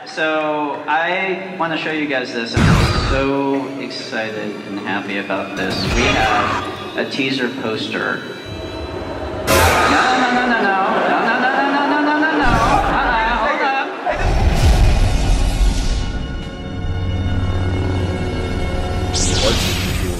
So I want to show you guys this. I'm so excited and happy about this. We have a teaser poster. No. Hold up.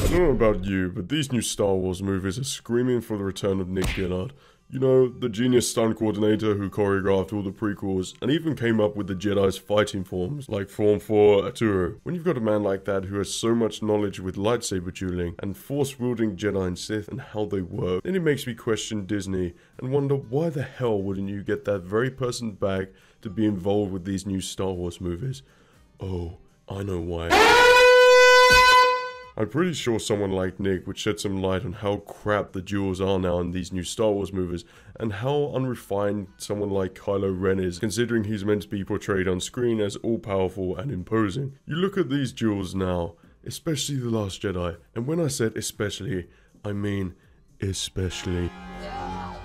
I don't know about you, but these new Star Wars movies are screaming for the return of Nick Gillard. You know, the genius stunt coordinator who choreographed all the prequels and even came up with the Jedi's fighting forms, like Form 4 Arturo. When you've got a man like that who has so much knowledge with lightsaber dueling and force-wielding Jedi and Sith and how they work, then it makes me question Disney and wonder why the hell wouldn't you get that very person back to be involved with these new Star Wars movies? Oh, I know why. I'm pretty sure someone like Nick would shed some light on how crap the duels are now in these new Star Wars movies, and how unrefined someone like Kylo Ren is, considering he's meant to be portrayed on screen as all-powerful and imposing. You look at these duels now, especially The Last Jedi, and when I said especially, I mean especially. Yeah.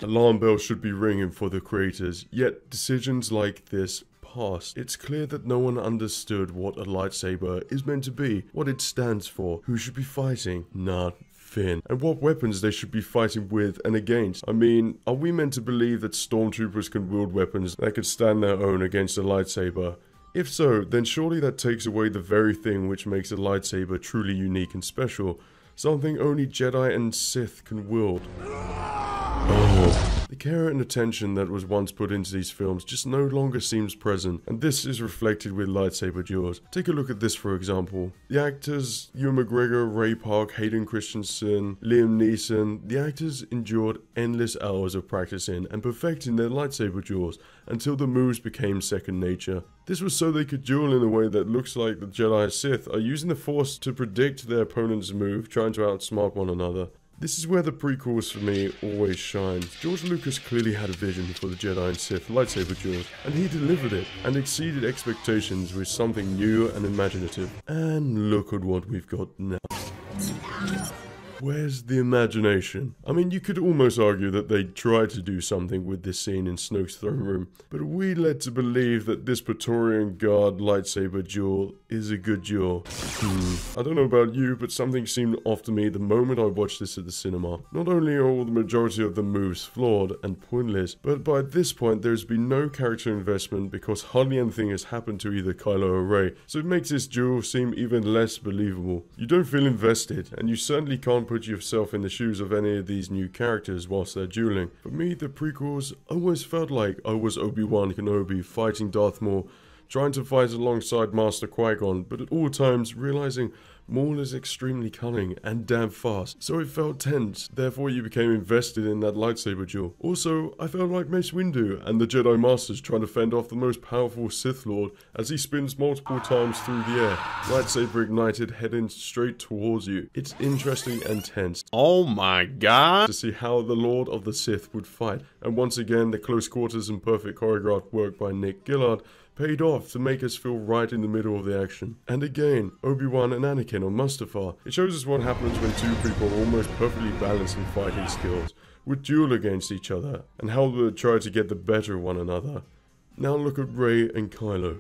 Alarm bells should be ringing for the creators, yet decisions like this past. It's clear that no one understood what a lightsaber is meant to be, what it stands for, who should be fighting, not Finn, and what weapons they should be fighting with and against. I mean, are we meant to believe that stormtroopers can wield weapons that could stand their own against a lightsaber? If so, then surely that takes away the very thing which makes a lightsaber truly unique and special, something only Jedi and Sith can wield. Oh. The care and attention that was once put into these films just no longer seems present, and this is reflected with lightsaber duels. Take a look at this for example. The actors Ewan McGregor, Ray Park, Hayden Christensen, Liam Neeson, the actors endured endless hours of practicing and perfecting their lightsaber duels until the moves became second nature. This was so they could duel in a way that looks like the Jedi and Sith are using the Force to predict their opponent's move, trying to outsmart one another. This is where the prequels for me always shine. George Lucas clearly had a vision for the Jedi and Sith lightsaber duels, and he delivered it, and exceeded expectations with something new and imaginative. And look at what we've got now. Where's the imagination? I mean, you could almost argue that they tried to do something with this scene in Snoke's throne room, but are we led to believe that this Praetorian Guard lightsaber duel is a good duel? I don't know about you, but something seemed off to me the moment I watched this at the cinema. Not only are all the majority of the moves flawed and pointless, but by this point there's been no character investment because hardly anything has happened to either Kylo or Rey, so it makes this duel seem even less believable. You don't feel invested, and you certainly can't put yourself in the shoes of any of these new characters whilst they're dueling. For me, the prequels always felt like I was Obi-Wan Kenobi fighting Darth Maul, trying to fight alongside Master Qui-Gon, but at all times realizing Maul is extremely cunning and damn fast, so it felt tense, therefore you became invested in that lightsaber duel. Also, I felt like Mace Windu and the Jedi Masters trying to fend off the most powerful Sith Lord as he spins multiple times through the air, lightsaber ignited heading straight towards you. It's interesting and tense. Oh my god! To see how the Lord of the Sith would fight, and once again the close quarters and perfect choreographed work by Nick Gillard paid off to make us feel right in the middle of the action. And again, Obi-Wan and Anakin on Mustafar. It shows us what happens when two people are almost perfectly balanced in fighting skills, would duel against each other, and how they would try to get the better of one another. Now look at Rey and Kylo.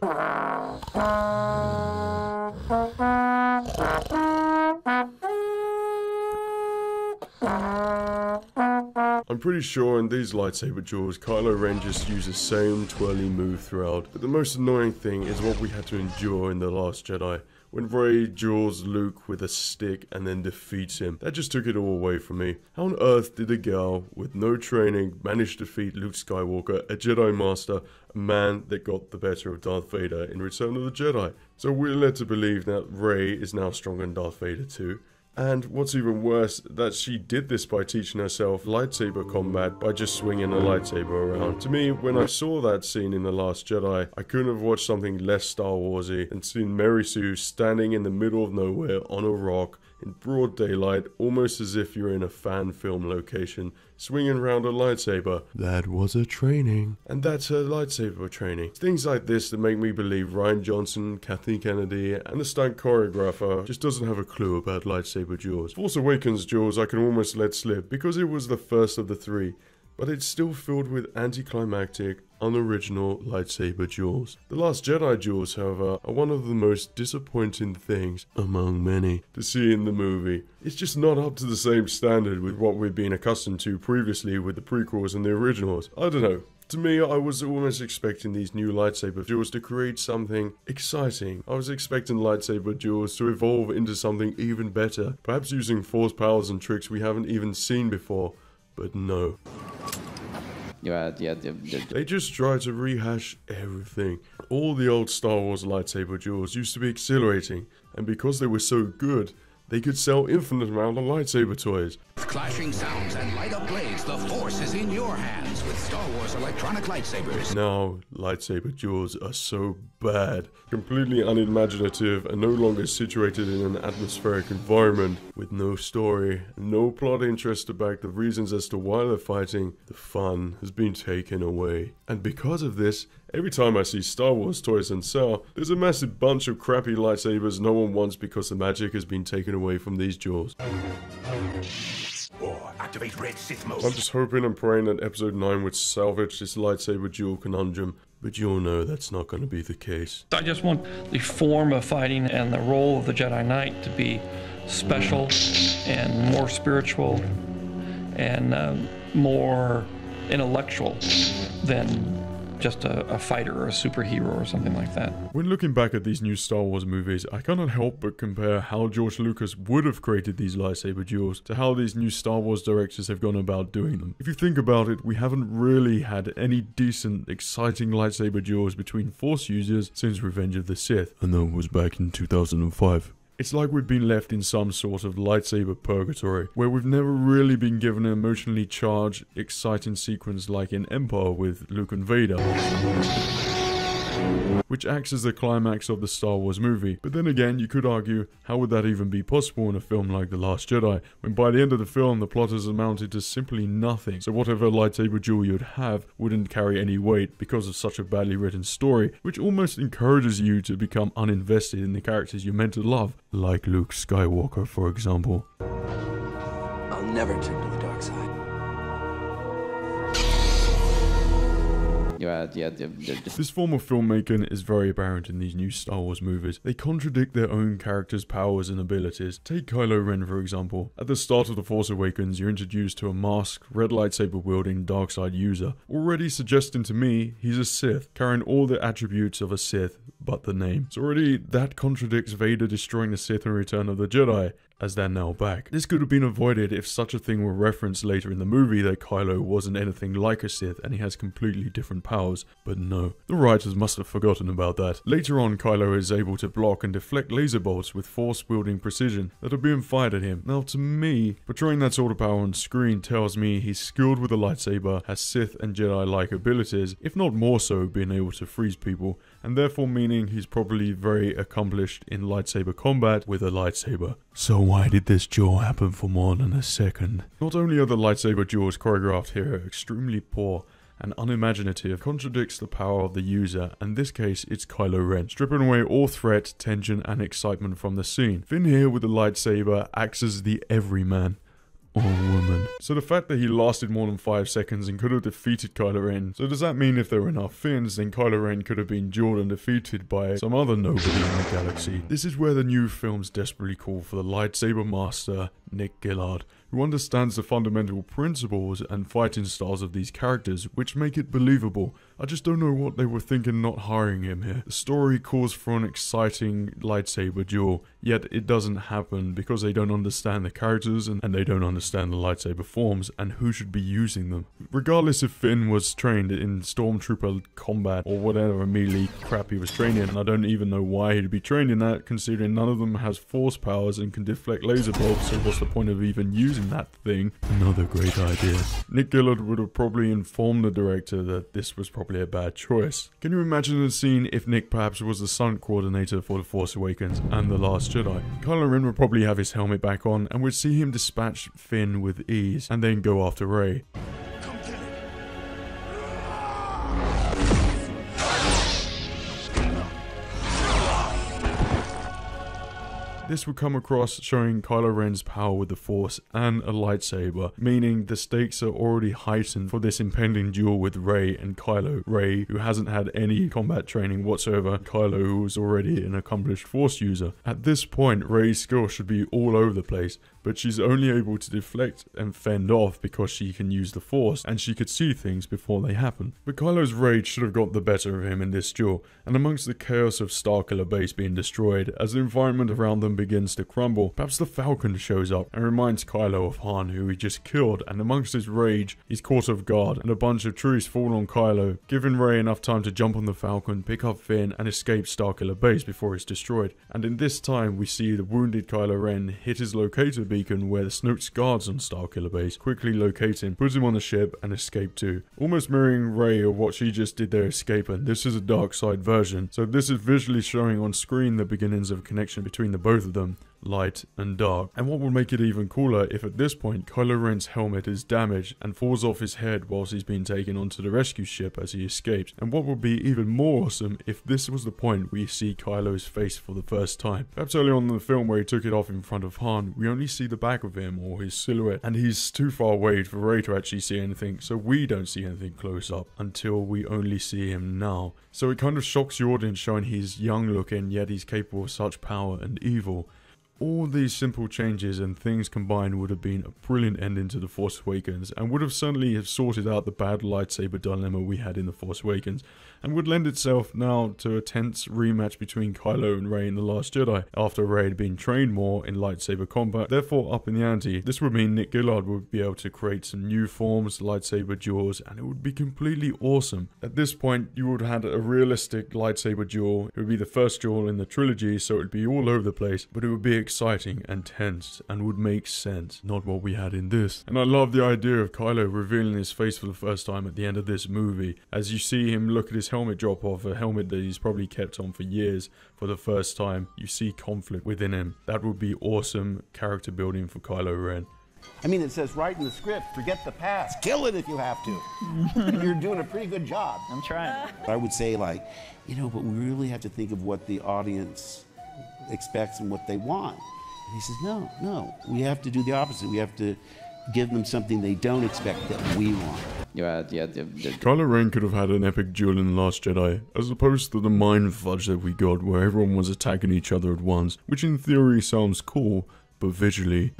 I'm pretty sure in these lightsaber duels, Kylo Ren just used the same twirly move throughout, but the most annoying thing is what we had to endure in The Last Jedi, when Rey duels Luke with a stick and then defeats him. That just took it all away from me. How on earth did a gal with no training manage to defeat Luke Skywalker, a Jedi Master, a man that got the better of Darth Vader in Return of the Jedi? So we're led to believe that Rey is now stronger than Darth Vader too. And what's even worse, that she did this by teaching herself lightsaber combat by just swinging a lightsaber around. To me, when I saw that scene in The Last Jedi, I couldn't have watched something less Star Warsy than seeing Mary Sue standing in the middle of nowhere on a rock in broad daylight, almost as if you're in a fan film location, swinging around a lightsaber. That was a training. And that's her lightsaber training. It's things like this that make me believe Rian Johnson, Kathleen Kennedy, and the stunt choreographer just doesn't have a clue about lightsaber duels. Force Awakens duels I can almost let slip because it was the first of the three. but it's still filled with anticlimactic, unoriginal lightsaber duels. The Last Jedi duels, however, are one of the most disappointing things, among many, to see in the movie. It's just not up to the same standard with what we've been accustomed to previously with the prequels and the originals. I don't know. To me, I was almost expecting these new lightsaber duels to create something exciting. I was expecting lightsaber duels to evolve into something even better, perhaps using force powers and tricks we haven't even seen before, but no. They just try to rehash everything. All the old Star Wars lightsaber duels used to be exhilarating, and because they were so good, they could sell infinite amount of lightsaber toys. With clashing sounds and light up blades, the Force is in your hands with Star Wars electronic lightsabers. Now, lightsaber duels are so bad, completely unimaginative, and no longer situated in an atmospheric environment. With no story, no plot interest to back the reasons as to why they're fighting, the fun has been taken away. And because of this, every time I see Star Wars toys on sale, there's a massive bunch of crappy lightsabers no one wants because the magic has been taken away from these duels. Or activate red Sith mode. I'm just hoping and praying that episode 9 would salvage this lightsaber duel conundrum, but you'll know that's not going to be the case. I just want the form of fighting and the role of the Jedi Knight to be special and more spiritual and more intellectual than just a fighter or a superhero or something like that. When looking back at these new Star Wars movies, I cannot help but compare how George Lucas would have created these lightsaber duels to how these new Star Wars directors have gone about doing them. If you think about it, we haven't really had any decent, exciting lightsaber duels between Force users since Revenge of the Sith, and that was back in 2005. It's like we've been left in some sort of lightsaber purgatory, where we've never really been given an emotionally charged, exciting sequence like in Empire with Luke and Vader, which acts as the climax of the Star Wars movie. But then again, you could argue, how would that even be possible in a film like The Last Jedi, when by the end of the film the plot has amounted to simply nothing, so whatever lightsaber duel you'd have wouldn't carry any weight because of such a badly written story, which almost encourages you to become uninvested in the characters you're meant to love, like Luke Skywalker for example. I'll never turn to the dark side. This form of filmmaking is very apparent in these new Star Wars movies. They contradict their own characters' powers and abilities. Take Kylo Ren for example. At the start of The Force Awakens, you're introduced to a masked, red lightsaber wielding dark side user, already suggesting to me he's a Sith, carrying all the attributes of a Sith, but the name. So already that contradicts Vader destroying the Sith in Return of the Jedi, as they're now back. This could have been avoided if such a thing were referenced later in the movie that Kylo wasn't anything like a Sith and he has completely different powers, but no. The writers must have forgotten about that. Later on, Kylo is able to block and deflect laser bolts with force-wielding precision that are being fired at him. Now to me, portraying that sort of power on screen tells me he's skilled with a lightsaber, has Sith and Jedi-like abilities, if not more so being able to freeze people, and therefore meaning he's probably very accomplished in lightsaber combat with a lightsaber. So why did this duel happen for more than a second? Not only are the lightsaber duels choreographed here extremely poor and unimaginative, contradicts the power of the user, and in this case it's Kylo Ren, stripping away all threat, tension and excitement from the scene. Finn here with the lightsaber acts as the everyman. Or woman. So the fact that he lasted more than 5 seconds and could have defeated Kylo Ren, so does that mean if there were enough Finns, then Kylo Ren could have been dueled and defeated by some other nobody in the galaxy? This is where the new films desperately call for the lightsaber master, Nick Gillard, who understands the fundamental principles and fighting styles of these characters, which make it believable. I just don't know what they were thinking not hiring him here. The story calls for an exciting lightsaber duel, yet it doesn't happen because they don't understand the characters and they don't understand the lightsaber forms and who should be using them. Regardless if Finn was trained in stormtrooper combat or whatever melee crap he was trained in, and I don't even know why he'd be trained in that considering none of them has force powers and can deflect laser bolts, so what's the point of even using that thing? Another great idea. Nick Gillard would have probably informed the director that this was probably a bad choice. Can you imagine the scene if Nick perhaps was the stunt coordinator for The Force Awakens and The Last Jedi? Kylo Ren would probably have his helmet back on and we'd see him dispatch Finn with ease and then go after Rey. This would come across showing Kylo Ren's power with the Force and a lightsaber, meaning the stakes are already heightened for this impending duel with Rey and Kylo. Rey, who hasn't had any combat training whatsoever, Kylo, who is already an accomplished Force user. At this point, Rey's skill should be all over the place, but she's only able to deflect and fend off because she can use the Force, and she could see things before they happen. But Kylo's rage should have got the better of him in this duel, and amongst the chaos of Starkiller Base being destroyed, as the environment around them begins to crumble, perhaps the Falcon shows up and reminds Kylo of Han, who he just killed, and amongst his rage, he's caught off guard, and a bunch of trees fall on Kylo, giving Rey enough time to jump on the Falcon, pick up Finn, and escape Starkiller Base before it's destroyed. And in this time, we see the wounded Kylo Ren hit his locator beacon where the Snoke's guards on Starkiller Base quickly locate him, put him on the ship, and escape too. Almost mirroring Rey of what she just did there escaping, this is a dark side version, so this is visually showing on screen the beginnings of a connection between the both of them, light and dark. And what would make it even cooler if at this point Kylo Ren's helmet is damaged and falls off his head whilst he's being taken onto the rescue ship as he escapes. And what would be even more awesome if this was the point we see Kylo's face for the first time. Perhaps early on in the film where he took it off in front of Han, we only see the back of him or his silhouette, and he's too far away for Rey to actually see anything, so we don't see anything close up until we only see him now. So it kind of shocks the audience showing he's young looking, yet he's capable of such power and evil. All these simple changes and things combined would have been a brilliant ending to The Force Awakens, and would have certainly have sorted out the bad lightsaber dilemma we had in The Force Awakens, and would lend itself now to a tense rematch between Kylo and Rey in The Last Jedi, after Rey had been trained more in lightsaber combat, therefore up in the ante. This would mean Nick Gillard would be able to create some new forms, lightsaber duels, and it would be completely awesome. At this point, you would have had a realistic lightsaber duel. It would be the first duel in the trilogy, so it would be all over the place, but it would be exciting and tense and would make sense, not what we had in this. And I love the idea of Kylo revealing his face for the first time at the end of this movie, as you see him look at his helmet drop off, a helmet that he's probably kept on for years. For the first time, you see conflict within him. That would be awesome character building for Kylo Ren. I mean, it says right in the script, forget the past, kill it if you have to. And you're doing a pretty good job. I'm trying. I would say, like, you know, but we really have to think of what the audience expects and what they want. And he says, no, we have to do the opposite. We have to give them something they don't expect that we want. Kylo Ren could have had an epic duel in The Last Jedi, as opposed to the mind fudge that we got where everyone was attacking each other at once, which in theory sounds cool, but visually,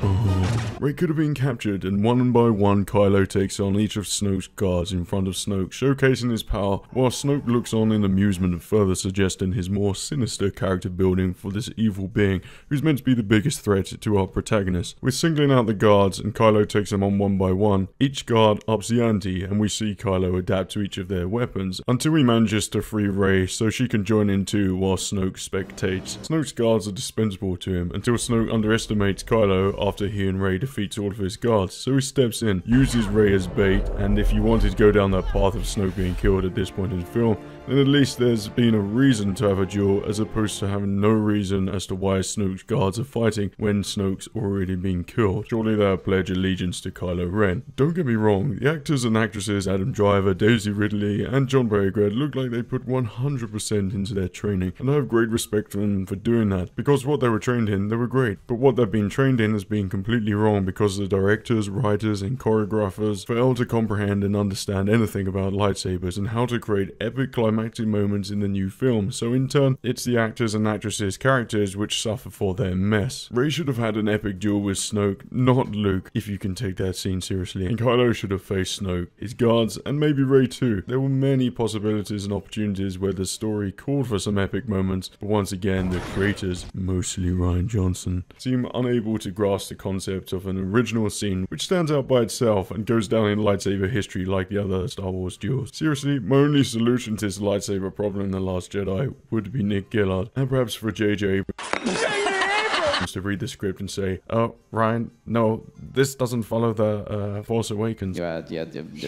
Rey could have been captured, and one by one Kylo takes on each of Snoke's guards in front of Snoke, showcasing his power, while Snoke looks on in amusement and further suggesting his more sinister character building for this evil being, who's meant to be the biggest threat to our protagonist. We're singling out the guards, and Kylo takes them on one by one. Each guard ups the ante, and we see Kylo adapt to each of their weapons, until he manages to free Rey so she can join in too while Snoke spectates. Snoke's guards are dispensable to him, until Snoke underestimates Kylo after he and Rey defeats all of his guards, so he steps in, uses Rey as bait, and if you wanted to go down that path of Snoke being killed at this point in the film, then at least there's been a reason to have a duel, as opposed to having no reason as to why Snoke's guards are fighting when Snoke's already been killed. Surely they'll pledge allegiance to Kylo Ren. Don't get me wrong, the actors and actresses Adam Driver, Daisy Ridley, and John Boyega look like they put 100% into their training, and I have great respect for them for doing that, because what they were trained in, they were great, but what they've been trained in has been completely wrong because the directors, writers, and choreographers failed to comprehend and understand anything about lightsabers and how to create epic climactic moments in the new film, so in turn, it's the actors and actresses' characters which suffer for their mess. Rey should have had an epic duel with Snoke, not Luke, if you can take that scene seriously, and Kylo should have faced Snoke, his guards, and maybe Rey too. There were many possibilities and opportunities where the story called for some epic moments, but once again, the creators, mostly Rian Johnson, seem unable to grasp the concept of an original scene which stands out by itself and goes down in lightsaber history like the other Star Wars duels. Seriously, my only solution to this lightsaber problem in The Last Jedi would be Nick Gillard, and perhaps for JJ wants to read the script and say, "Oh, Ryan, no, this doesn't follow the Force Awakens."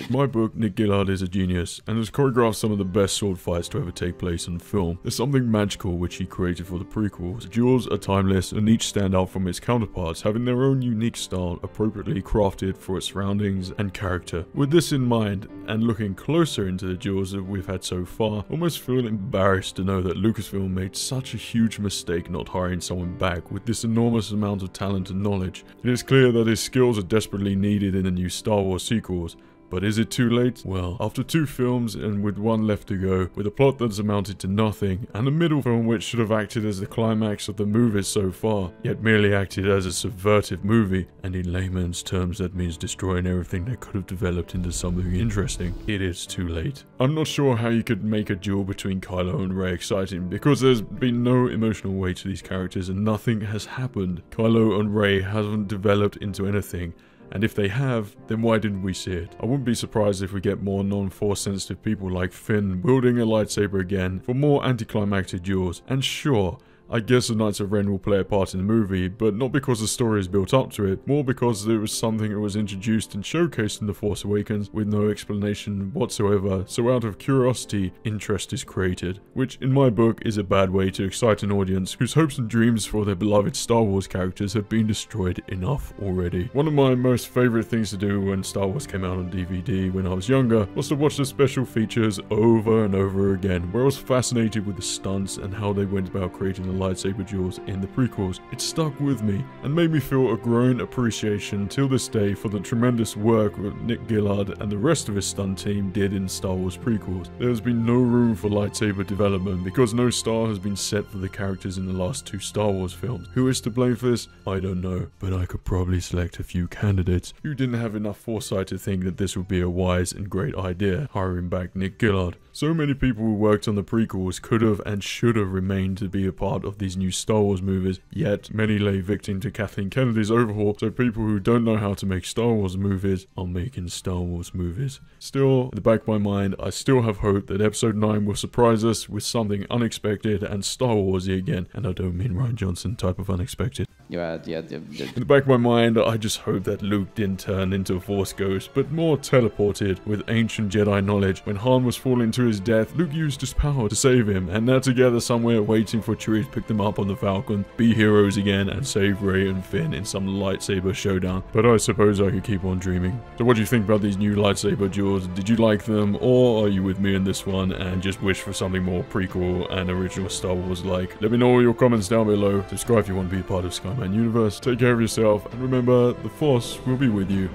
My book, Nick Gillard is a genius, and has choreographed some of the best sword fights to ever take place on film. There's something magical which he created for the prequels. The duels are timeless, and each stand out from its counterparts, having their own unique style, appropriately crafted for its surroundings and character. With this in mind, and looking closer into the duels that we've had so far, I almost feel embarrassed to know that Lucasfilm made such a huge mistake not hiring someone back with this enormous amount of talent and knowledge. It is clear that his skills are desperately needed in the new Star Wars sequels. But is it too late? Well, after 2 films and with 1 left to go, with a plot that's amounted to nothing, and a middle film which should have acted as the climax of the movies so far, yet merely acted as a subversive movie, and in layman's terms that means destroying everything that could have developed into something interesting, it is too late. I'm not sure how you could make a duel between Kylo and Rey exciting, because there's been no emotional weight to these characters and nothing has happened. Kylo and Rey haven't developed into anything. And if they have, then why didn't we see it? I wouldn't be surprised if we get more non-force sensitive people like Finn wielding a lightsaber again for more anticlimactic duels. And sure, I guess the Knights of Ren will play a part in the movie, but not because the story is built up to it, more because it was something that was introduced and showcased in The Force Awakens with no explanation whatsoever, so out of curiosity, interest is created, which in my book is a bad way to excite an audience whose hopes and dreams for their beloved Star Wars characters have been destroyed enough already. One of my most favourite things to do when Star Wars came out on DVD when I was younger was to watch the special features over and over again, where I was fascinated with the stunts and how they went about creating the lightsaber duels in the prequels. It stuck with me and made me feel a growing appreciation till this day for the tremendous work that Nick Gillard and the rest of his stunt team did in Star Wars prequels. There has been no room for lightsaber development because no star has been set for the characters in the last 2 Star Wars films. Who is to blame for this? I don't know, but I could probably select a few candidates who didn't have enough foresight to think that this would be a wise and great idea, hiring back Nick Gillard. So many people who worked on the prequels could have and should have remained to be a part of these new Star Wars movies, yet many lay victim to Kathleen Kennedy's overhaul, so people who don't know how to make Star Wars movies are making Star Wars movies. Still, in the back of my mind, I still have hope that Episode 9 will surprise us with something unexpected and Star Warsy again, and I don't mean Rian Johnson type of unexpected. In the back of my mind, I just hope that Luke didn't turn into a Force ghost, but more teleported with ancient Jedi knowledge. When Han was falling to his death, Luke used his power to save him, and they're together somewhere waiting for Chewie to pick them up on the Falcon, be heroes again, and save Rey and Finn in some lightsaber showdown. But I suppose I could keep on dreaming. So what do you think about these new lightsaber duels? Did you like them, or are you with me in this one and just wish for something more prequel and original Star Wars like? Let me know all your comments down below. Subscribe if you want to be a part of Skyman Universe. Take care of yourself, and remember, the Force will be with you.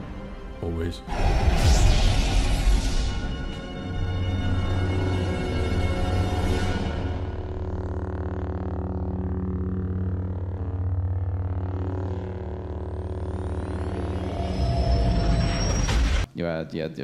Always. Yeah.